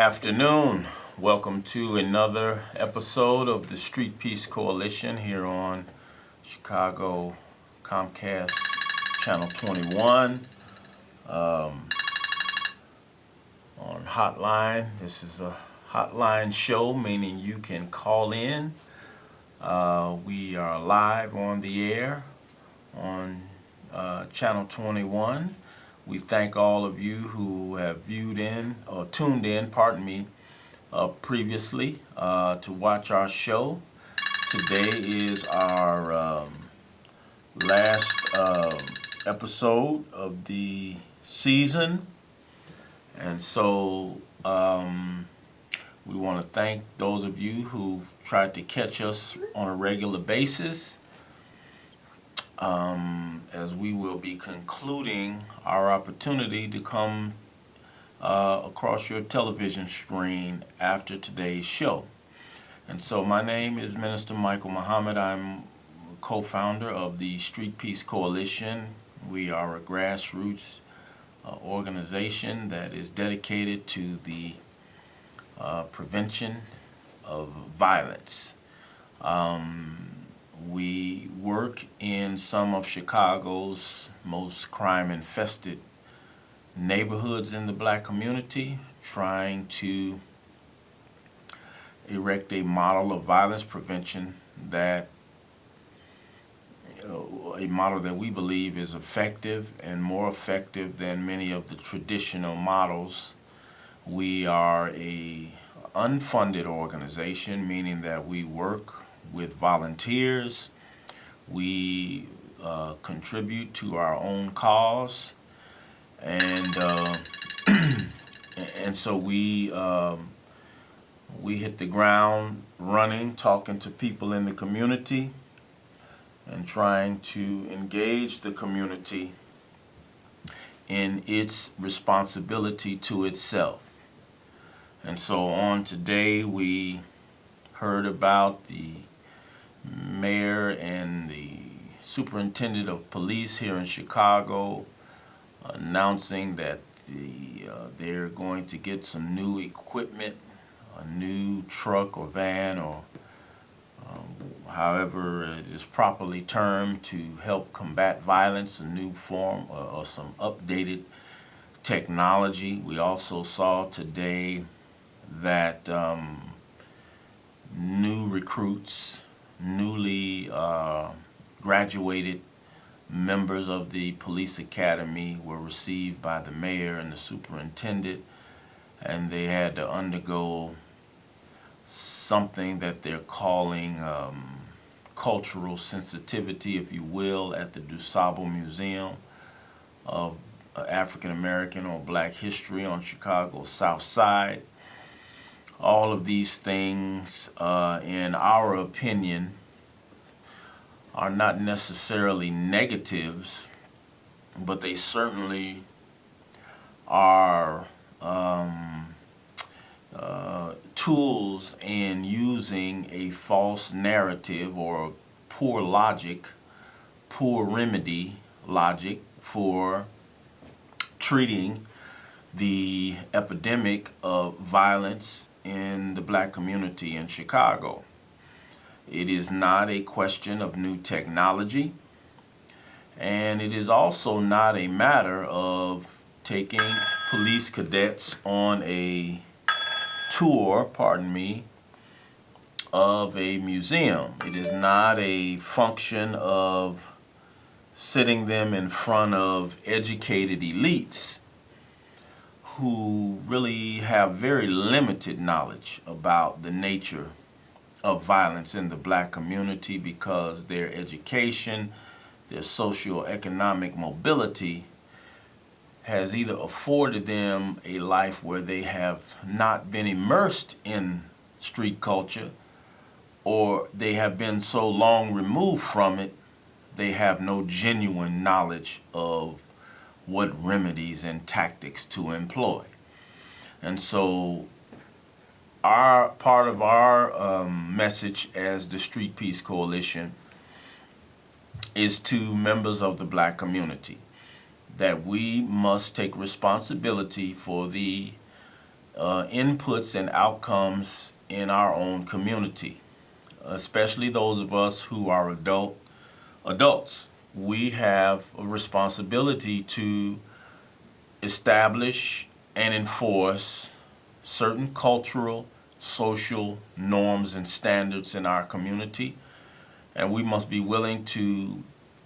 afternoon. Welcome to another episode of the Street Peace Coalition here on Chicago Comcast Channel 21 on Hotline. This is a hotline show, meaning you can call in. We are live on the air on Channel 21. We thank all of you who have viewed in or tuned in, previously to watch our show. Today is our last episode of the season, and so we want to thank those of you who tried to catch us on a regular basis. As we will be concluding our opportunity to come across your television screen after today's show. And so my name is Minister Michael Muhammad. I'm co-founder of the Street Peace Coalition. We are a grassroots organization that is dedicated to the prevention of violence. We work in some of Chicago's most crime-infested neighborhoods in the black community, trying to erect a model of violence prevention that we believe is effective and more effective than many of the traditional models. We are a unfunded organization, meaning that we work with volunteers. We contribute to our own cause, and so we hit the ground running, talking to people in the community and trying to engage the community in its responsibility to itself. And so on today, we heard about the mayor and the superintendent of police here in Chicago announcing that they're going to get some new equipment, a new truck or van, or however it is properly termed, to help combat violence, a new form or some updated technology. We also saw today that new recruits, newly graduated members of the police academy were received by the mayor and the superintendent, and they had to undergo something that they're calling cultural sensitivity, if you will, at the DuSable Museum of African American or Black History on Chicago's South Side. All of these things, in our opinion, are not necessarily negatives, but they certainly are tools in using a false narrative or poor logic, poor remedy logic for treating the epidemic of violence in the black community in Chicago. It is not a question of new technology, and it is also not a matter of taking police cadets on a tour, of a museum. It is not a function of sitting them in front of educated elites who really have very limited knowledge about the nature of violence in the black community, because their education, their socioeconomic mobility has either afforded them a life where they have not been immersed in street culture, or they have been so long removed from it, they have no genuine knowledge of what remedies and tactics to employ. And so part of our message as the Street Peace Coalition is to members of the black community that we must take responsibility for the inputs and outcomes in our own community, especially those of us who are adults. We have a responsibility to establish and enforce certain cultural, social norms and standards in our community, and we must be willing to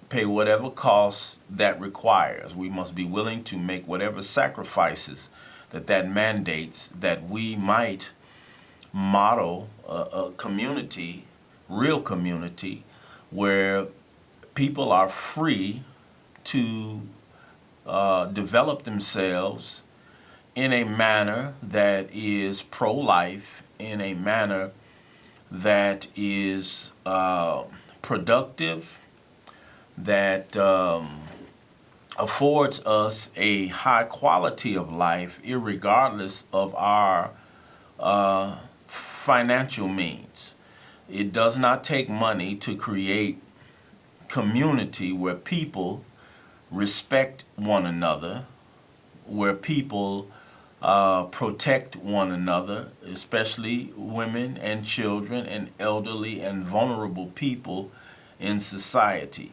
pay whatever costs that requires. We must be willing to make whatever sacrifices that mandates, that we might model a community, real community, where people are free to develop themselves in a manner that is pro-life, in a manner that is productive, that affords us a high quality of life, irregardless of our financial means. It does not take money to create community where people respect one another, where people protect one another, especially women and children and elderly and vulnerable people in society.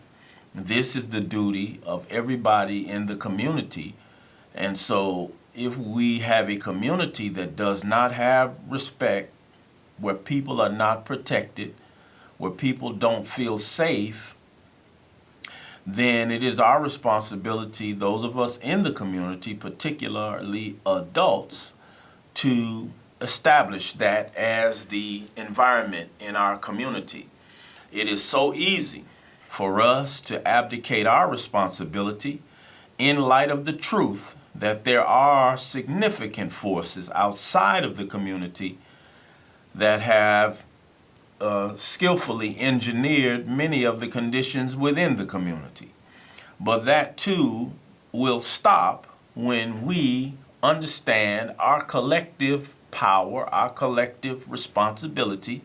This is the duty of everybody in the community. And so if we have a community that does not have respect, where people are not protected, where people don't feel safe, then it is our responsibility, those of us in the community, particularly adults, to establish that as the environment in our community. It is so easy for us to abdicate our responsibility in light of the truth that there are significant forces outside of the community that have skillfully engineered many of the conditions within the community. But that too will stop when we understand our collective power, our collective responsibility,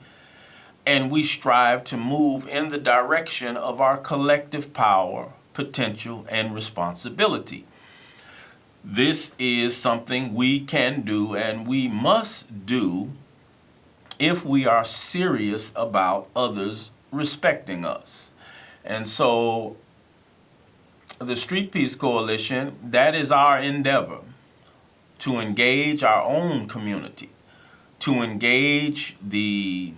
and we strive to move in the direction of our collective power, potential, and responsibility. This is something we can do and we must do if we are serious about others respecting us. And so the Street Peace Coalition, that is our endeavor, to engage our own community, to engage the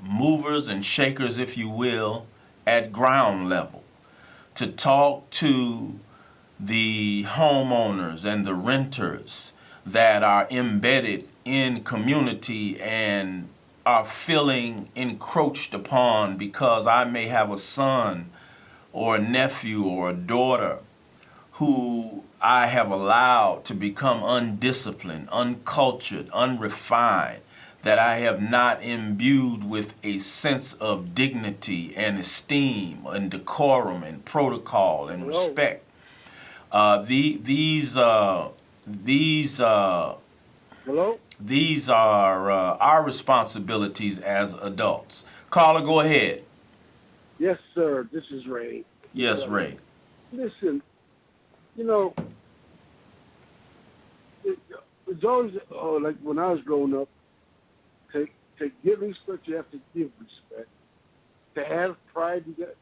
movers and shakers, if you will, at ground level, to talk to the homeowners and the renters that are embedded in community and are feeling encroached upon because I may have a son or a nephew or a daughter who I have allowed to become undisciplined, uncultured, unrefined, that I have not imbued with a sense of dignity and esteem and decorum and protocol and respect. These are our responsibilities as adults. Carla, go ahead. Yes, sir. This is Ray. Yes, Ray. Listen, you know, it's always like when I was growing up. To give respect, you have to give respect. To have pride, you got,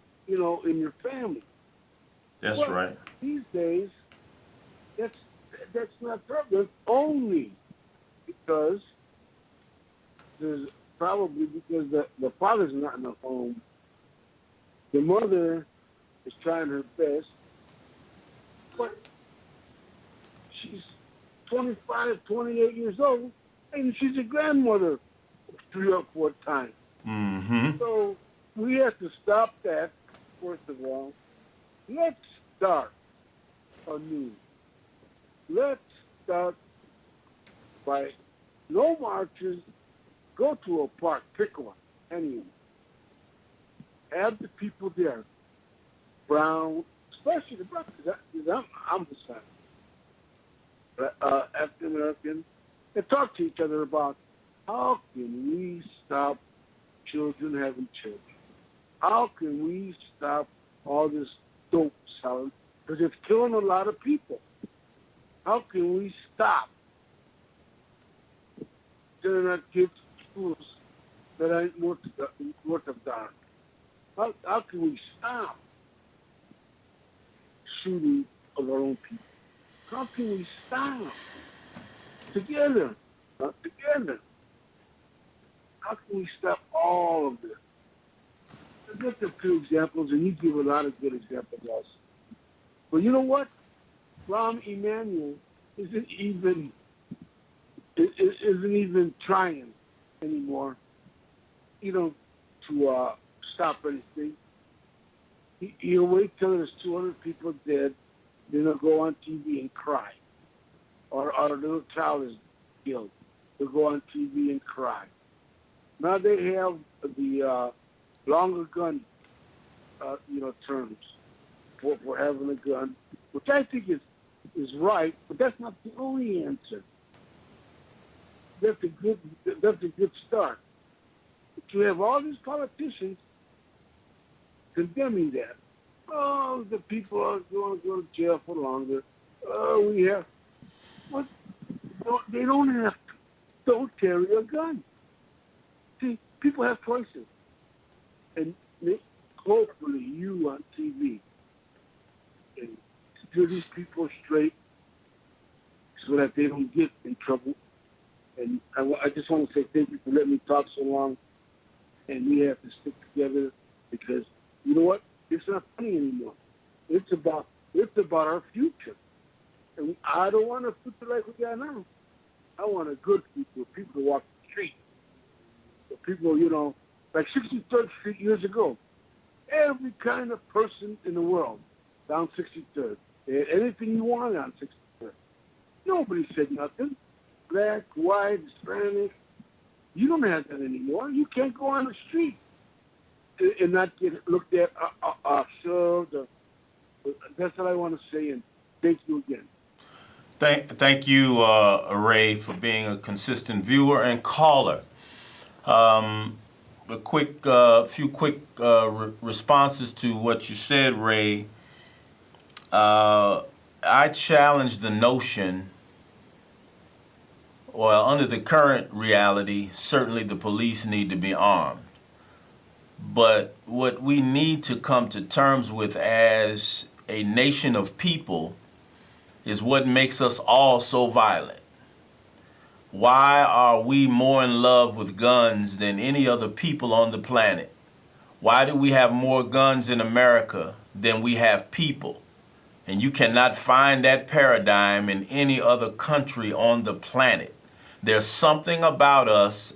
in your family. That's But right. these days, that's not prevalent only because there's probably because the father's not in the home. The mother is trying her best, but she's 25, 28 years old, and she's a grandmother 3 or 4 times. Mm-hmm. So we have to stop that, first of all. Let's start anew. Let's start by no marches, go to a park, pick one, anyone. Have the people there, brown, especially the brown, because I'm the son, African American, and talk to each other about how can we stop children having children? How can we stop all this dope selling? Because it's killing a lot of people. How can we stop sending our kids to schools that ain't worth a darn. How can we stop shooting of our own people? How can we stop together? Together. How can we stop all of this? I'll get a few examples, and you give a lot of good examples also. But you know what? Rahm Emanuel isn't even trying anymore, to stop anything. He'll wait till there's 200 people dead, then he'll go on TV and cry. Or a little child is killed. They'll go on TV and cry. Now they have the longer gun, terms for having a gun, which I think is right, but that's not the only answer. That's a good start. But you have all these politicians condemning that. Oh, the people are going to go to jail for longer. Oh, we have. What? They don't have. Don't carry a gun. See, people have choices, and hopefully you on TV and steer these people straight so that they don't get in trouble. And I just want to say thank you for letting me talk so long. And we have to stick together because you know what? It's not funny anymore. It's about our future. And I don't want a future like we got now. I want a good future. People walk the street. The people, like 63rd Street years ago. Every kind of person in the world down 63rd. They had anything you wanted on 63rd. Nobody said nothing. Black, white, Hispanic. You don't have that anymore. You can't go on the street and not get looked at, shoved. That's what I want to say, and thank you again. Thank you, Ray, for being a consistent viewer and caller. Few quick responses to what you said, Ray. I challenge the notion. Well, under the current reality, certainly the police need to be armed. But what we need to come to terms with as a nation of people is what makes us all so violent. Why are we more in love with guns than any other people on the planet? Why do we have more guns in America than we have people? And you cannot find that paradigm in any other country on the planet. There's something about us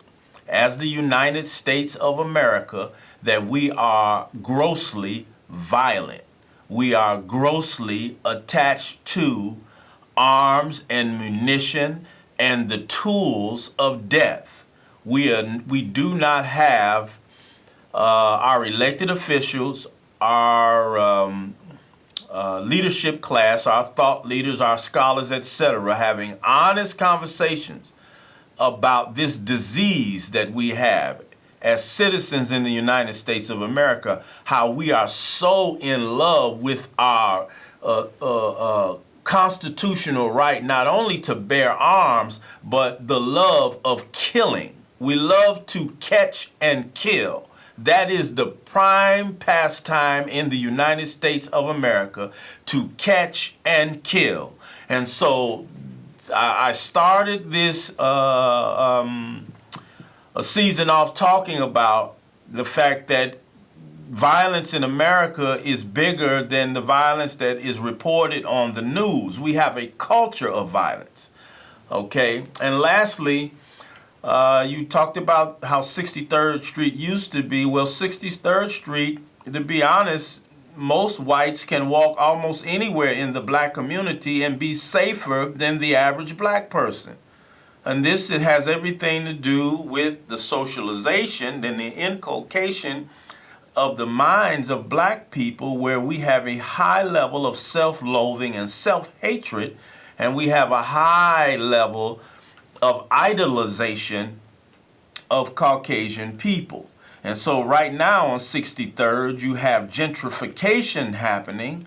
as the United States of America that we are grossly violent. We are grossly attached to arms and munition and the tools of death. We do not have our elected officials, our leadership class, our thought leaders, our scholars, etc., having honest conversations about this disease that we have as citizens in the United States of America, how we are so in love with our constitutional right not only to bear arms, but the love of killing. We love to catch and kill. That is the prime pastime in the United States of America, to catch and kill. And so I started this a season off talking about the fact that violence in America is bigger than the violence that is reported on the news. We have a culture of violence. Okay? And lastly, you talked about how 63rd Street used to be. Well, 63rd Street, to be honest, most whites can walk almost anywhere in the black community and be safer than the average black person. And this has everything to do with the socialization and the inculcation of the minds of black people, where we have a high level of self-loathing and self-hatred, and we have a high level of idolization of Caucasian people. And so right now on 63rd, you have gentrification happening,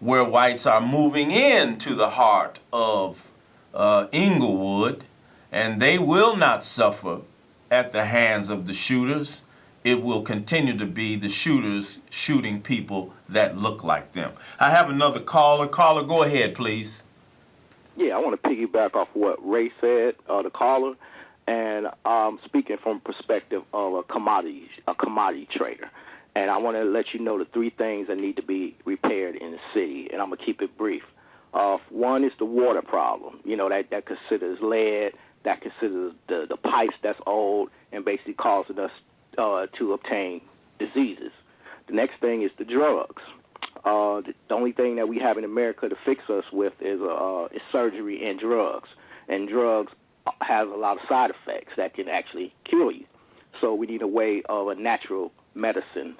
where whites are moving into the heart of Inglewood, and they will not suffer at the hands of the shooters. It will continue to be the shooters shooting people that look like them. I have another caller. Caller, go ahead, please. Yeah, I want to piggyback off what Ray said, the caller, and speaking from perspective of a commodity trader. And I want to let you know the three things that need to be repaired in the city, and I'm going to keep it brief. One is the water problem, that considers lead, that considers the pipes that's old and basically causing us to obtain diseases. The next thing is the drugs. The only thing that we have in America to fix us with is surgery and drugs has a lot of side effects that can actually kill you. So we need a way of a natural medicine,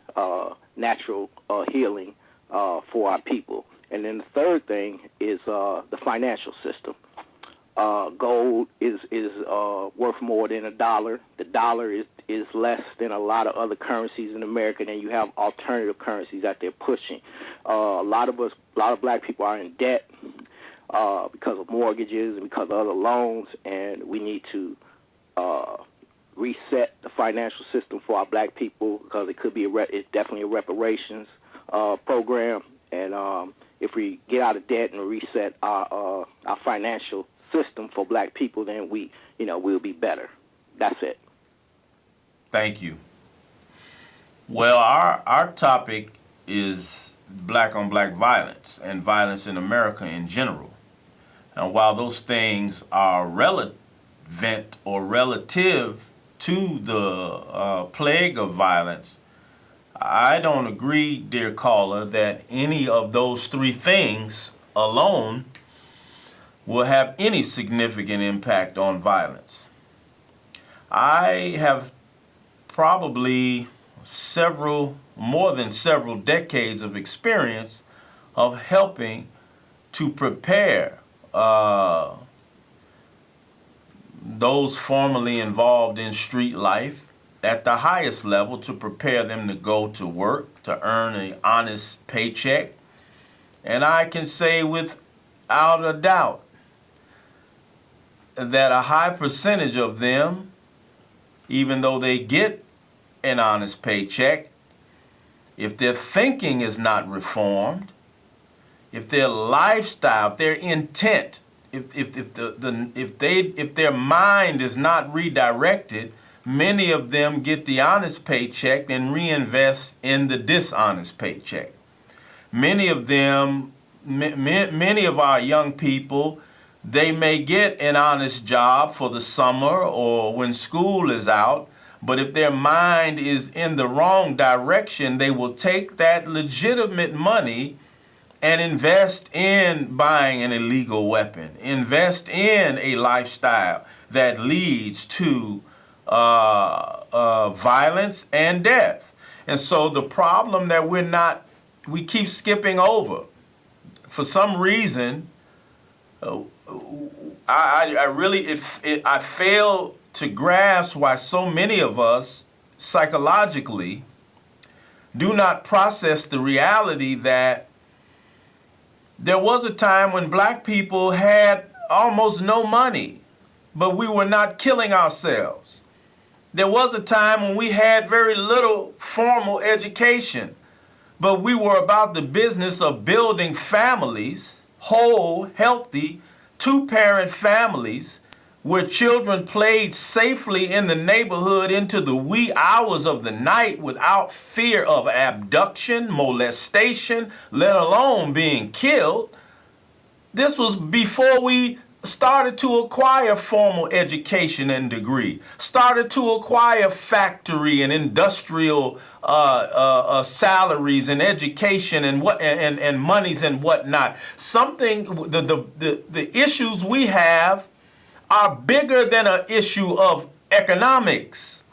natural healing for our people. And then the third thing is the financial system. Gold is worth more than a dollar. The dollar is less than a lot of other currencies in America. And you have alternative currencies that they're pushing. A lot of black people are in debt because of mortgages and because of other loans, and we need to reset the financial system for our black people, because it could be it's definitely a reparations program. And if we get out of debt and reset our financial system for black people, then we'll be better. That's it. Thank you. Well, our topic is black on black violence and violence in America in general. And while those things are relevant or relative to the plague of violence, I don't agree, dear caller, that any of those three things alone will have any significant impact on violence. I have probably more than several decades of experience of helping to prepare those formerly involved in street life at the highest level, to prepare them to go to work, to earn an honest paycheck. And I can say without a doubt that a high percentage of them, even though they get an honest paycheck, if their thinking is not reformed, if their lifestyle, if their intent, if their mind is not redirected, many of them get the honest paycheck and reinvest in the dishonest paycheck. Many of them, many of our young people, they may get an honest job for the summer or when school is out, but if their mind is in the wrong direction, they will take that legitimate money and invest in buying an illegal weapon, invest in a lifestyle that leads to violence and death. And so the problem that we keep skipping over, for some reason, I fail to grasp why so many of us psychologically do not process the reality that there was a time when black people had almost no money, but we were not killing ourselves. There was a time when we had very little formal education, but we were about the business of building families, whole, healthy, two-parent families, where children played safely in the neighborhood into the wee hours of the night without fear of abduction, molestation, let alone being killed. This was before we started to acquire formal education and degree, started to acquire factory and industrial salaries and education and monies and whatnot. The issues we have are bigger than an issue of economics.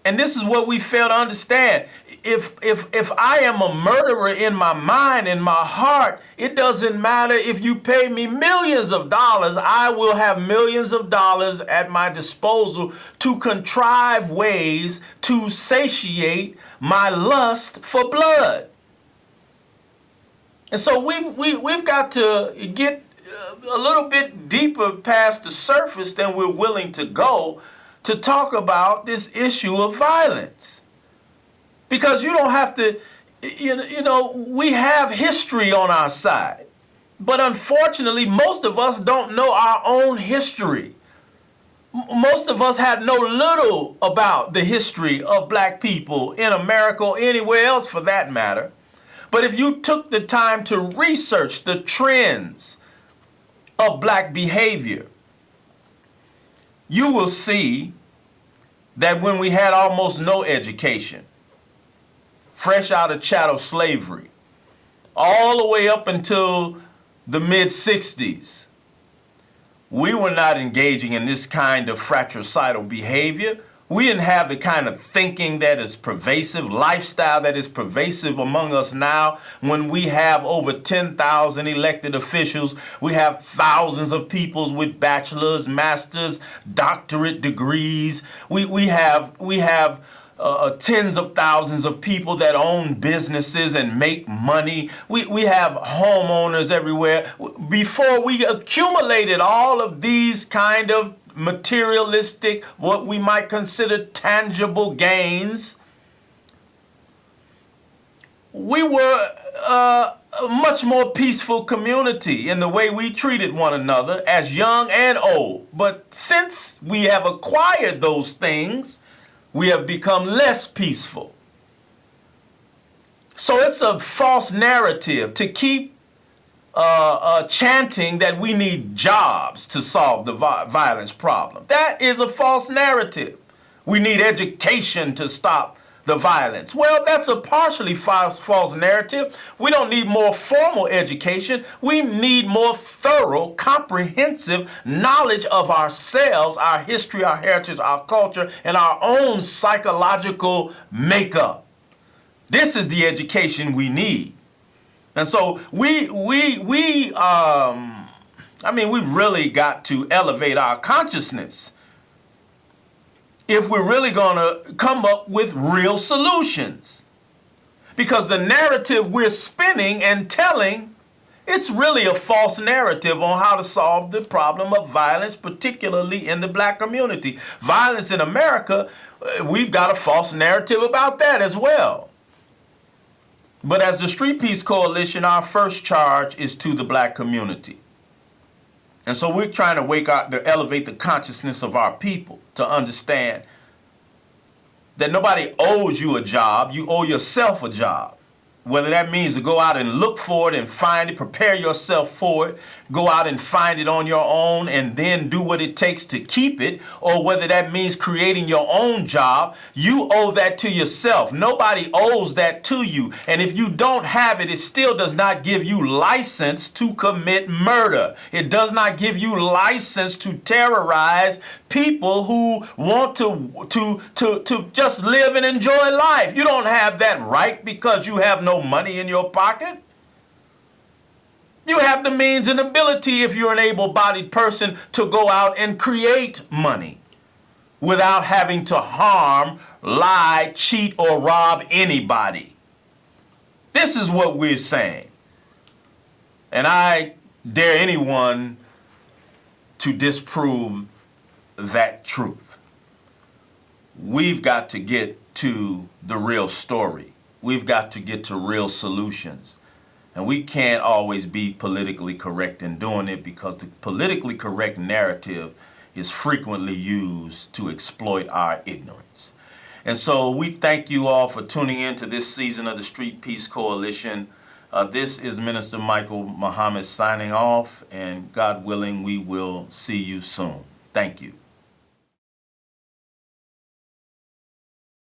And this is what we fail to understand. If I am a murderer in my mind, in my heart, it doesn't matter if you pay me millions of dollars, I will have millions of dollars at my disposal to contrive ways to satiate my lust for blood. And so we've got to get a little bit deeper past the surface than we're willing to go to talk about this issue of violence. Because you don't have to, we have history on our side. But unfortunately, most of us don't know our own history. Most of us had know little about the history of black people in America or anywhere else for that matter. But if you took the time to research the trends of black behavior, you will see that when we had almost no education, fresh out of chattel slavery, all the way up until the mid-60s, we were not engaging in this kind of fratricidal behavior. We didn't have the kind of thinking that is pervasive, lifestyle that is pervasive among us now. When we have over 10,000 elected officials, we have thousands of people with bachelor's, master's, doctorate degrees. We have tens of thousands of people that own businesses and make money. We have homeowners everywhere. Before we accumulated all of these kind of materialistic, what we might consider tangible gains, we were a much more peaceful community in the way we treated one another as young and old. But since we have acquired those things, we have become less peaceful. So it's a false narrative to keep chanting that we need jobs to solve the violence problem. That is a false narrative. We need education to stop the violence. Well, that's a partially false narrative. We don't need more formal education. We need more thorough, comprehensive knowledge of ourselves, our history, our heritage, our culture, and our own psychological makeup. This is the education we need. And so we've really got to elevate our consciousness if we're really going to come up with real solutions. Because the narrative we're spinning and telling, it's really a false narrative on how to solve the problem of violence, particularly in the black community. Violence in America, we've got a false narrative about that as well. But as the Street Peace Coalition, our first charge is to the black community. And so we're trying to elevate the consciousness of our people to understand that nobody owes you a job. You owe yourself a job. Whether that means to go out and look for it and find it, prepare yourself for it, go out and find it on your own and then do what it takes to keep it, or whether that means creating your own job, you owe that to yourself. Nobody owes that to you. And if you don't have it, it still does not give you license to commit murder. It does not give you license to terrorize people who want to just live and enjoy life. You don't have that right because you have no money in your pocket. You have the means and ability, if you're an able-bodied person, to go out and create money without having to harm, lie, cheat, or rob anybody. This is what we're saying. And I dare anyone to disprove that truth. We've got to get to the real story. We've got to get to real solutions. And we can't always be politically correct in doing it because the politically correct narrative is frequently used to exploit our ignorance. And so we thank you all for tuning in to this season of the Street Peace Coalition. This is Minister Michael Muhammad signing off, and God willing, we will see you soon. Thank you.